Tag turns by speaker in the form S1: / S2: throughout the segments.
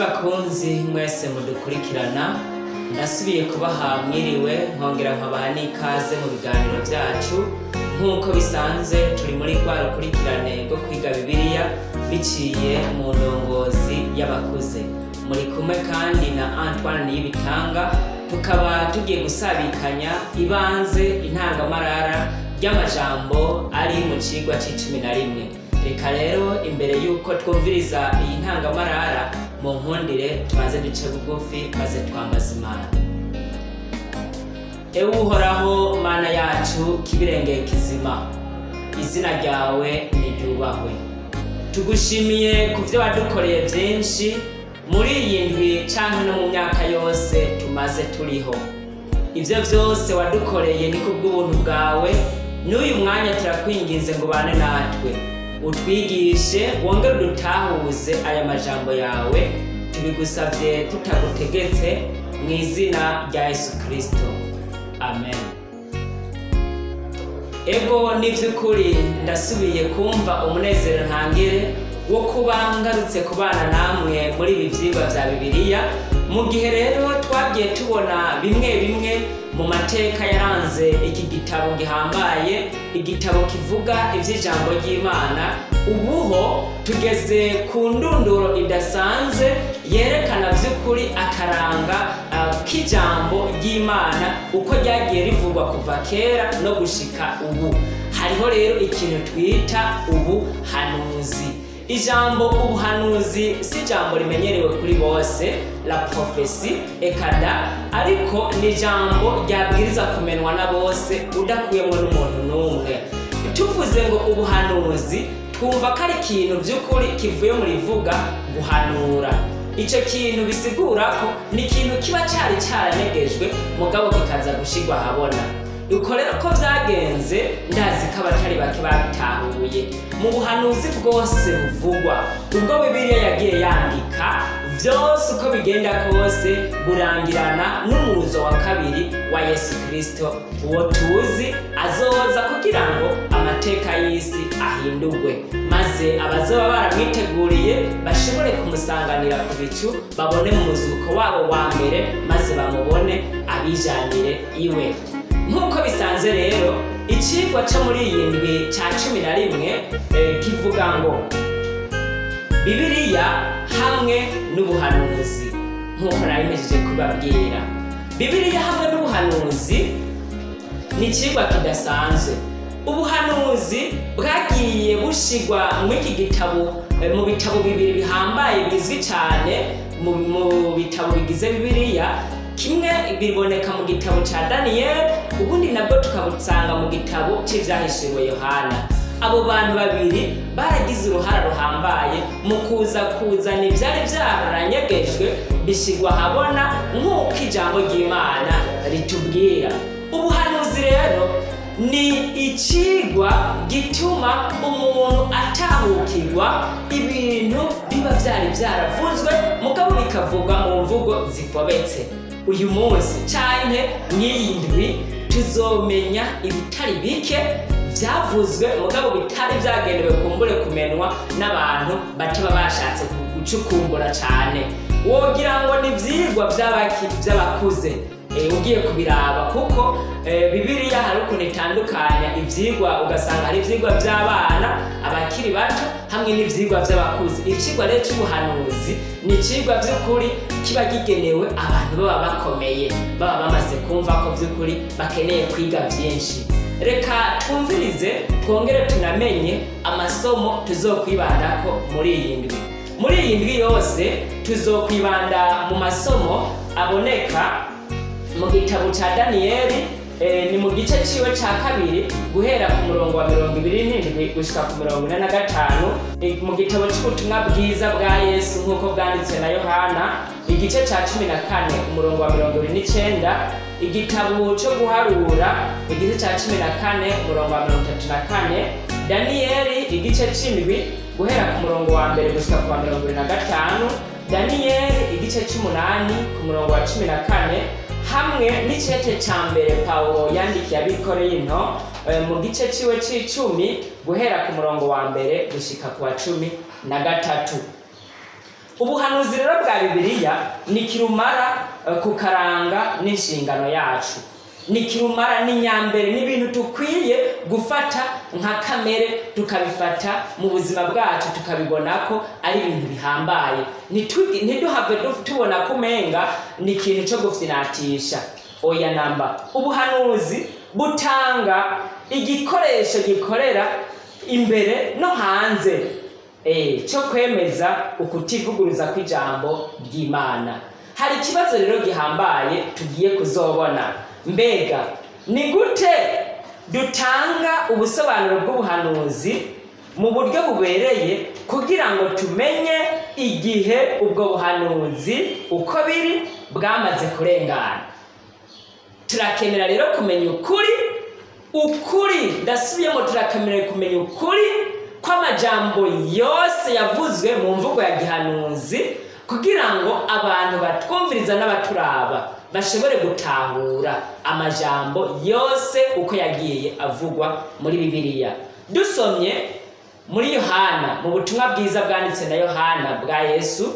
S1: bakunzi mwese mudukurikirana ndasubiye kubaha mwiriwe nkongera nkabaha n'ikaze mu biganiro byacu nk'uko bisanzwe turi muri rwa rukurikirane rwo kwiga Bibiliya biciye mu ndongozi y'abakuze. Muri kumwe kandi na Antoine Niyibitanga, tukaba tugiye gusabikanya ibanze intangamarara ry'amajambo ari mu cigwa c'11. Reka rero imbere yuko twumviriza iyi ntangamarara mu nkundire tumaze duce bugufi maze twambaza Imana. Ewe Uhoraho Mana yacu kibirengeye kizima, izina ryawe niryubahwe. Tugushimiye ku byo wadukoreye byinshi muri iyi ndwi canke no mu myaka yose tumaze turiho. Ivyo vyose wadukoreye ni kubw'ubuntu bwawe, n'uyu mwanya turakwinginze ngo bane natwe, utwigishe wongere udutahuze aya majambo yawe, tubigusavye tutagutegetse mu izina rya Yesu Kristo, amen. Ego ni vy'ukuri ndasubiye kumva umunezero ntangere wo kuba ngarutse kubana namwe muri ibi vyigwa vya Bibiliya, mu gihe rero twagiye tubona bimwe bimwe mu mateka yaranze iki gitabo gihambaye, igitabo kivuga ivy'ijambo ry'Imana. Ubuho tugeze ku ndunduro idasanzwe yerekana vy'ukuri akaranga k'ijambo ry'Imana uko ryagiye rivugwa kuva kera no gushika ubu. Hariho rero ikintu twita ubuhanuzi. Ijambo ubuhanuzi si ijambo rimenyerewe kuri bose, la prophecy ekada, ariko ni ijambo ryabwiriza kumenwa na bose udakuyemo n'umuntu n'umwe. Tuvuze ngo ubuhanuzi twumva ko ari ikintu vy'ukuri kivuye muri vuga guhanura. Ico kintu bisigura ko ni ikintu kiba cari caranegejwe mugabo kikaza gushirwa ahabona. Uko rero ko vyagenze ndazi ko abatari bake babitahuye. Mu buhanuzi bwose buvugwa ubwo Bibiliya yagiye yandika, vyose uko bigenda kose burangirana n'umuzo wa kabiri wa Yesu Kristo, uwo tuzi azoza kugira ngo amateka y'isi ahindurwe, maze abazoba baramwiteguriye bashobore kumusanganira ku bicu, babone mu muzuko wabo wa mbere, maze bamubone abijanire iwe. Nk'uko bisanzwe rero icigwa co muri iyi ndwi ca 11 kivuga ngo Bibiliya hamwe n'ubuhanuzi. Nk'uko nabimejeje kubabwira, Bibiliya hamwe n'ubuhanuzi ni icigwa kidasanzwe. Ubuhanuzi bwagiye bushigwa mu iki gitabo, mu bitabo bibiri bihambaye bizwi cyane mu bitabo bigize Bibiliya. Kimwe biboneka mu gitabo ca Daniel, ubundi nabwo tukabusanga mu gitabo c'Ivyahishuriwe Yohana. Abo bantu babiri baragize uruhara ruhambaye mu kuzana ivyari vyaranyegejwe bishigwa habona nk'uko ijambo ry'Imana ritubwira. Ubuhanuzi rero ni icigwa gituma umuntu atahukirwa ibintu biba vyari vyaravuzwe mugabo bikavugwa mu mvugo zifobetse. Uyu munsi canke mw'iyi ndwi tuzomenya ibitari bike vyavuzwe mugabo bitari vyagenewe kumbure kumenwa n'abantu bataba bashatse gucukumbura cane. Wogira ngo ni vyigwa vy'abakuze ugiye kubiraba, kuko Bibiliya hari ukuntu itandukanya ivyigwa, ugasanga hari ivyigwa vy'abana abakiri bato hamwe n'ivyigwa vy'abakuze. Icigwa rero c'ubuhanuzi ni icigwa vy'ukuri kiba gigenewe abantu baba bakomeye, baba bamaze kumva ko vy'ukuri bakeneye kwiga vyinshi. Reka twumvirize twongere tunamenye amasomo tuzokwibandako muri iyi ndwi. Muri iyi ndwi yose tuzokwibanda mu masomo aboneka mu gitabo ca Daniyeli, ni mu gice ciwe ca kabiri guhera ku murongo wa 27 gushika ku 45, mu gitabo c'ubutumwa bwiza bwa Yesu nk'uko bwanditswe na Yohana, igice ca 14 umurongo wa 29, igitabo co guharura igice ca 14 umurongo wa 34, Daniyeli igice c'7 guhera ku murongo wa 1 gushika ku 25, Daniyeli igice c'8 ku murongo wa 14, hamwe n'icete ca mbere Paulo yandikiye Abikorinto mu gice ciwe c'10 guhera ku murongo wa 1 gushika ku wa 13. ubuhanuzi rero bwa Bibiliya ni kirumara kukaranga n'inshingano yacu, ni kirumara n'inyambere n'ibintu tukwiye gufata nka kamere, tukabifata mu buzima bwacu tukabibona ko ari ibintu bihambaye, ntiduhave tubona kumenga ni ikintu cyo gufinatisha. Oya namba, ubuhanuzi butanga igikoresho gikorera imbere no hanze cyo kwemeza ukutivuguruza kw'ijambo ry'Imana. Hari ikibazo rero gihambaye tugiye kuzobona, mbega ni gute dutanga ubusobanuro bw'ubuhanuzi mu buryo bubereye kugira ngo tumenye igihe ubwo buhanuzi uko biri bwamaze kurengana. Turakenera rero kumenya ukuri, ndasubiyemo, turakenera kumenya ukuri kw'amajambo yose yavuzwe mu mvugo ya gihanuzi kugira ngo abantu batwumviriza n'abaturaba bashobore gutahura amajambo yose uko yagiye avugwa muri Bibiliya. Dusomye muri Yohana, mu butumwa bwiza bwanditse na Yohana bwa Yesu,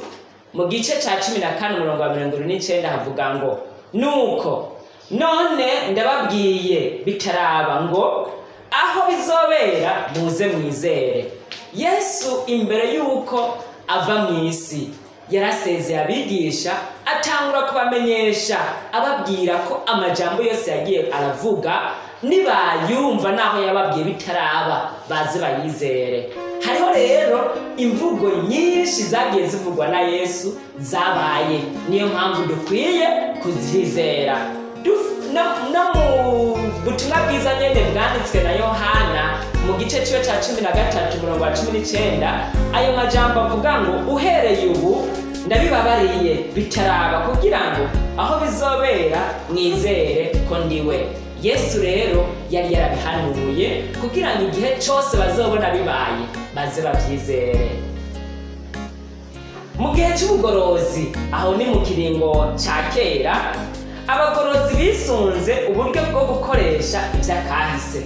S1: mu gice ca 14:29 havuga ngo, nuko none ndababwiye bitaraba ngo aho bizobera muze mwizere. Yesu imbere yuko ava mu isi yarasezeye abigisha, atangura kubamenyesha ababwira ko amajambo yose yagiye aravuga nibayumva naho yababwiye bitaraba baze bayizere. Hariho rero imvugo nyinshi zagiye zivugwa na Yesu zabaye, niyo mpamvu dukwiye kuzizera. No mu butumwa bwiza nyene bwanditswe na Yohana mu gice ciwe ca 13:19 ayo majambo avuga ngo, uhereye ubu ndabibabariye bitaraba kugira ngo aho bizobera mwizere ko ndiwe. Yesu rero yari yarabihanuye kugira ngo igihe cyose bazobona bibaye maze bavyizere. Mu gihe cy'ubugorozi, aho ni mu kiringo ca kera, abagorozi bisunze uburyo bwo gukoresha ivy'akahise.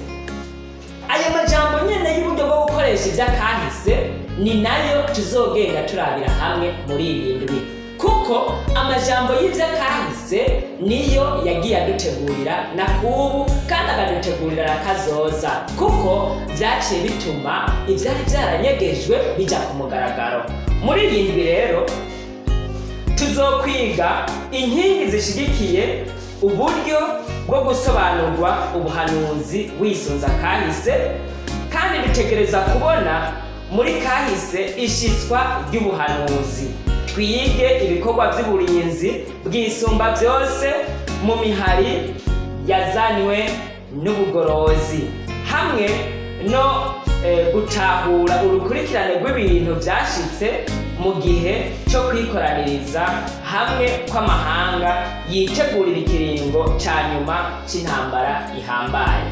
S1: Ayo majambo nyene y'uburyo bwo gukoresha ivy'akahise ni nayo tuzogenda turabira hamwe muri iyi ndwi, kuko amajambo y'ivy'akahise niyo yagiye adutegurira na kubu kandi akadutegurira na kazoza, kuko vyaciye bituma ivyari vyaranyegejwe bija ku mugaragaro. Muri iyi ndwi rero tuzokwiga inkingi zishigikiye uburyo bwo gusobanurwa ubuhanuzi wisunza kahise, kandi dutegereza kubona muri kahise ishitswa ry'ubuhanuzi. Twige ibikorwa by'uburinzi bwisumba byose mu mihari yazanywe n'ubugorozi, hamwe no gutahura urukurikirane rw'ibintu byashitse mu gihe cyo kwikoraniriza hamwe kw'amahanga yitegurira ikiringo ca nyuma c'intambara ihambaye.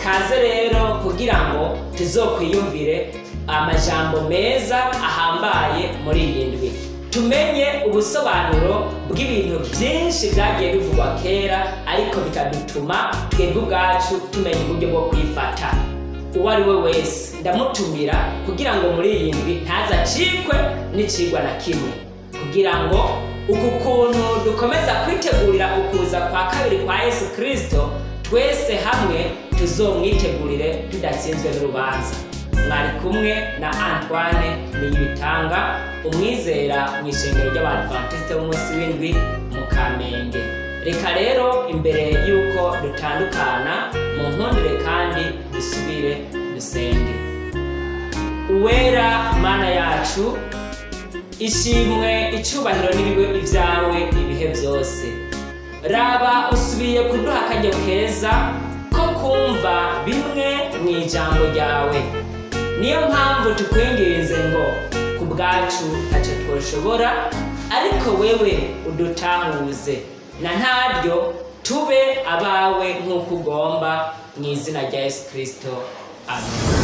S1: Kaze rero kugira ngo tuzokwiyumvire amajambo meza ahambaye muri iyi ndwi, tumenye ubusobanuro bw'ibintu byinshi byagiye bivugwa kera ariko bikadutuma twebwe ubwacu tumenya uburyo bwo kwifata. Uwo ari we wese ndamutumira kugira ngo muri iyi ndwi ntazacikwe n'icigwa na kimwe, kugira ngo uku kuntu dukomeza kwitegurira ukuza kwa kabiri kwa Yesu Kristo, twese hamwe tuzomwitegurire tudatsinzwe n'urubanza. Mwari kumwe na Antoine Niyibitanga, umwizera mu ishengero ry'Abadventiste b'umunsi w'indwi mu Kamenge. Reka rero imbere yuko dutandukana, mu nkundire kandi dusubire dusenge. Uwera Mana yacu, ishimwe, icubahiro n'ibigwi ibyawe ibihe byose. Raba usubiye kuduha akaryo keza ko kumva bimwe mu ijambo ryawe. Niyo mpamvu tukwinginze ngo ku bwacu ntacyo twoshobora, ariko wewe udutahuze, na ntaryo tube abawe nk'uko ugomba, mu izina rya Yesu Kristo. Amen.